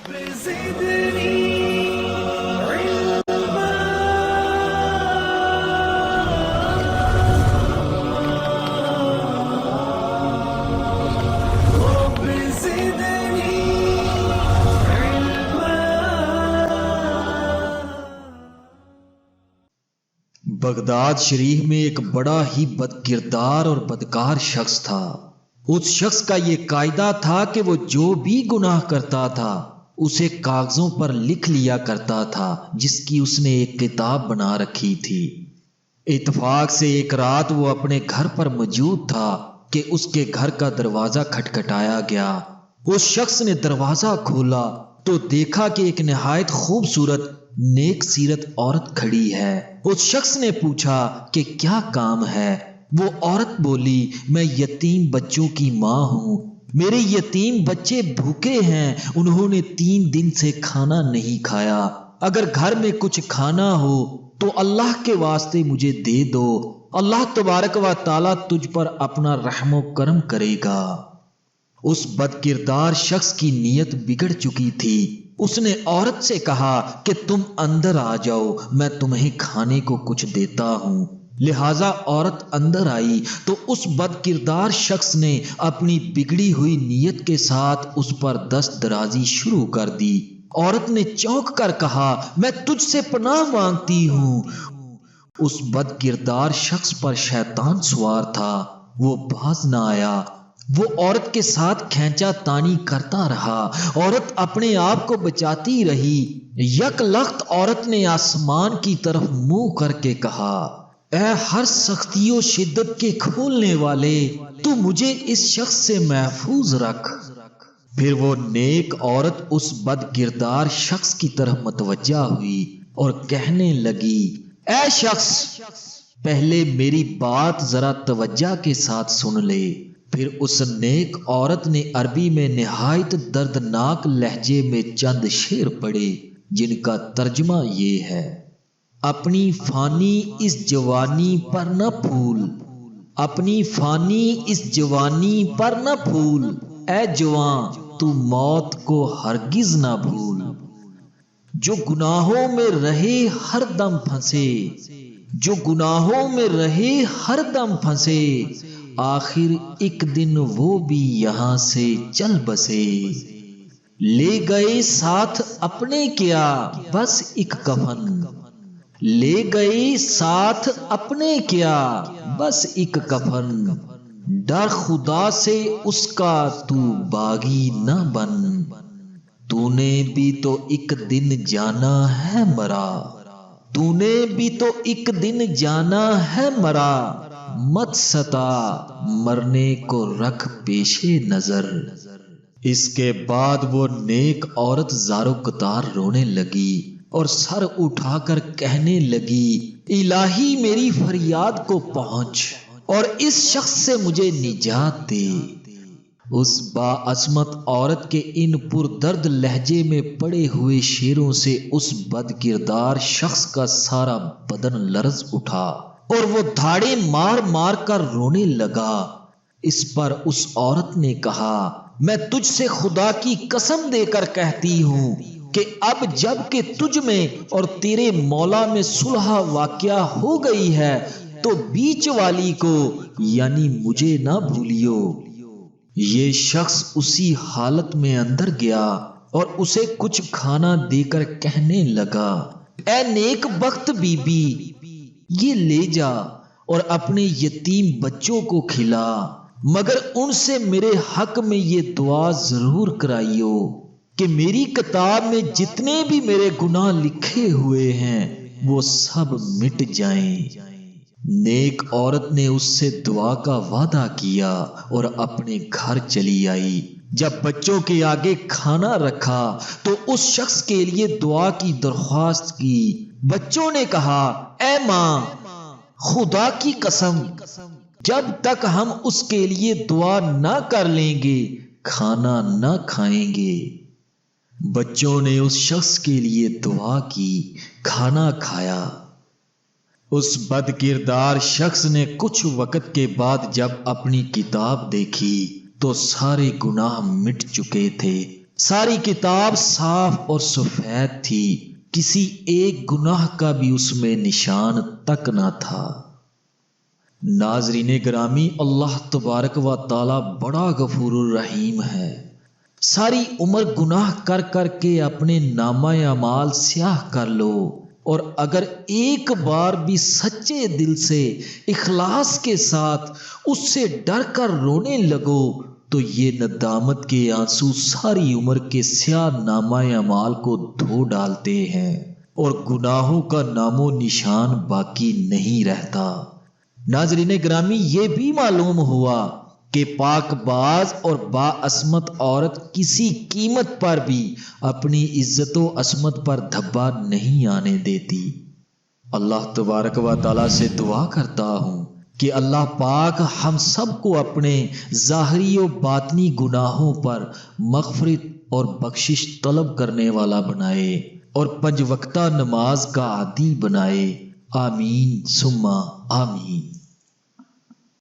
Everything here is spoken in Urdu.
بغداد شریف میں ایک بڑا ہی بد کردار اور بدکار شخص تھا۔ اس شخص کا یہ قاعدہ تھا کہ وہ جو بھی گناہ کرتا تھا اسے کاغذوں پر لکھ لیا کرتا تھا، جس کی اس نے ایک کتاب بنا رکھی تھی۔ اتفاق سے ایک رات وہ اپنے گھر پر موجود تھا کہ اس کے گھر کا دروازہ کھٹکھٹایا گیا۔ اس شخص نے دروازہ کھولا تو دیکھا کہ ایک نہایت خوبصورت نیک سیرت عورت کھڑی ہے۔ اس شخص نے پوچھا کہ کیا کام ہے؟ وہ عورت بولی، میں یتیم بچوں کی ماں ہوں، میرے یتیم بچے بھوکے ہیں، انہوں نے 3 دن سے کھانا نہیں کھایا، اگر گھر میں کچھ کھانا ہو تو اللہ کے واسطے مجھے دے دو، اللہ تبارک و تعالیٰ تجھ پر اپنا رحم و کرم کرے گا۔ اس بد کردار شخص کی نیت بگڑ چکی تھی۔ اس نے عورت سے کہا کہ تم اندر آ جاؤ، میں تمہیں کھانے کو کچھ دیتا ہوں۔ لہذا عورت اندر آئی تو اس بد کردار شخص نے اپنی بگڑی ہوئی نیت کے ساتھ اس پر دست درازی شروع کر دی۔ عورت نے چونک کر کہا، میں تجھ سے پناہ مانگتی ہوں۔ اس بد کردار شخص پر شیطان سوار تھا، وہ باز نہ آیا۔ وہ عورت کے ساتھ کھینچا تانی کرتا رہا، عورت اپنے آپ کو بچاتی رہی۔ یک لخت عورت نے آسمان کی طرف منہ کر کے کہا، اے ہر سختی و شدت کے کھولنے والے، تو مجھے اس شخص سے محفوظ رکھ۔ پھر وہ نیک عورت اس بد کردار شخص کی طرف متوجہ ہوئی اور کہنے لگی، اے شخص، پہلے میری بات ذرا توجہ کے ساتھ سن لے۔ پھر اس نیک عورت نے عربی میں نہایت دردناک لہجے میں چند شعر پڑھے، جن کا ترجمہ یہ ہے، اپنی فانی اس جوانی پر نہ پھول، اپنی فانی اس جوانی پر نہ پھول، اے جوان تو موت کو ہرگز نہ بھول۔ جو گناہوں میں رہے ہر دم پھنسے، جو گناہوں میں رہے ہر دم پھنسے، آخر ایک دن وہ بھی یہاں سے چل بسے۔ لے گئے ساتھ اپنے کیا بس ایک کفن، لے گئے ساتھ اپنے کیا بس ایک کفن، ڈر خدا سے اس کا تو باغی نہ بن، تو نے بھی تو ایک دن جانا ہے مرا، تو نے بھی تو ایک دن جانا ہے مرا، مت ستا مرنے کو رکھ پیش نظر۔ اس کے بعد وہ نیک عورت زارو کتار رونے لگی اور سر اٹھا کر کہنے لگی، الہی میری فریاد کو پہنچ اور اس شخص سے مجھے نجات دے۔ اس باعصمت عورت کے ان پردرد لہجے میں پڑے ہوئے شعروں سے اس بد کردار شخص کا سارا بدن لرز اٹھا اور وہ دھاڑے مار مار کر رونے لگا۔ اس پر اس عورت نے کہا، میں تجھ سے خدا کی قسم دے کر کہتی ہوں کہ اب جب کہ تجھ میں اور تیرے مولا میں صلح واقعہ ہو گئی ہے تو بیچ والی کو یعنی مجھے نہ بھولیو۔ یہ شخص اسی حالت میں اندر گیا اور اسے کچھ کھانا دے کر کہنے لگا، اے نیک بخت بی بی، یہ لے جا اور اپنے یتیم بچوں کو کھلا، مگر ان سے میرے حق میں یہ دعا ضرور کرائیو کہ میری کتاب میں جتنے بھی میرے گناہ لکھے ہوئے ہیں وہ سب مٹ جائیں۔ نیک عورت نے اس سے دعا کا وعدہ کیا اور اپنے گھر چلی آئی۔ جب بچوں کے آگے کھانا رکھا تو اس شخص کے لیے دعا کی درخواست کی۔ بچوں نے کہا، اے ماں، خدا کی قسم، جب تک ہم اس کے لیے دعا نہ کر لیں گے کھانا نہ کھائیں گے۔ بچوں نے اس شخص کے لیے دعا کی، کھانا کھایا۔ اس بد کردار شخص نے کچھ وقت کے بعد جب اپنی کتاب دیکھی تو سارے گناہ مٹ چکے تھے، ساری کتاب صاف اور سفید تھی، کسی ایک گناہ کا بھی اس میں نشان تک نہ تھا۔ ناظرین گرامی، اللہ تبارک و تعالی بڑا غفور الرحیم ہے۔ ساری عمر گناہ کر کر کے اپنے نامہ اعمال سیاہ کر لو، اور اگر ایک بار بھی سچے دل سے اخلاص کے ساتھ اس سے ڈر کر رونے لگو تو یہ ندامت کے آنسو ساری عمر کے سیاہ نامہ اعمال کو دھو ڈالتے ہیں اور گناہوں کا نام و نشان باقی نہیں رہتا۔ ناظرین گرامی، یہ بھی معلوم ہوا کہ پاک باز اور با عصمت عورت کسی قیمت پر بھی اپنی عزت و عصمت پر دھبا نہیں آنے دیتی۔ اللہ تبارک و تعالیٰ سے دعا کرتا ہوں کہ اللہ پاک ہم سب کو اپنے ظاہری و باطنی گناہوں پر مغفرت اور بخشش طلب کرنے والا بنائے اور 5 وقتہ نماز کا عادی بنائے۔ آمین ثم آمین۔